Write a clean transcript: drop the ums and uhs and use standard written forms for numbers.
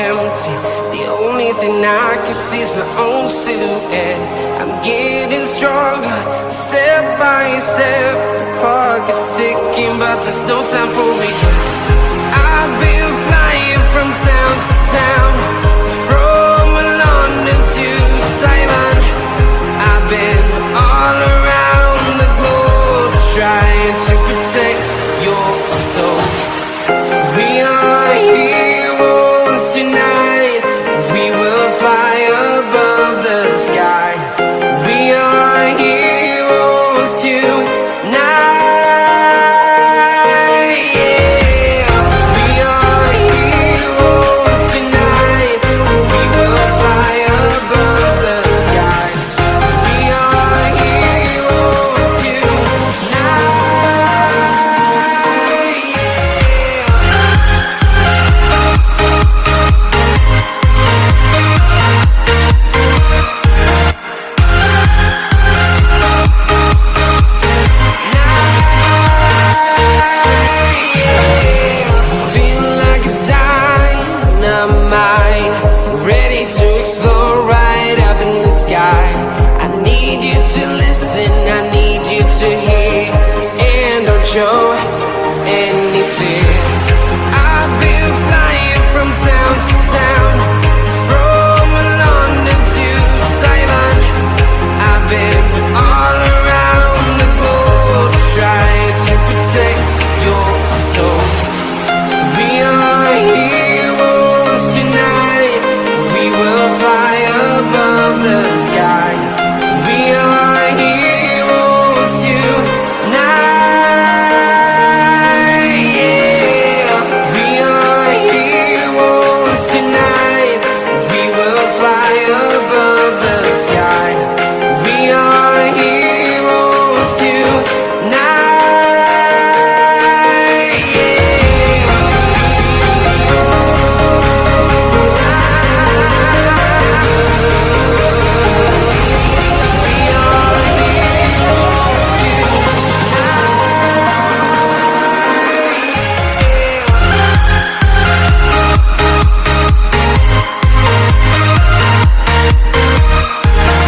empty. The only thing I can see is my own silhouette. I'm getting stronger, step by step. The clock is ticking, but there's no time for regrets. I've been flying from town to town, from London to Taiwan. I've been all around the globe, trying to protect your soul. We are heroes tonight. We will fly above the sky. We are heroes tonight. Yeah. We are heroes tonight. We will fly above the sky. We are heroes tonight. Feel like a dynamite, ready to explode right up in the sky. I need you to listen, I need you to hear, and don't show. And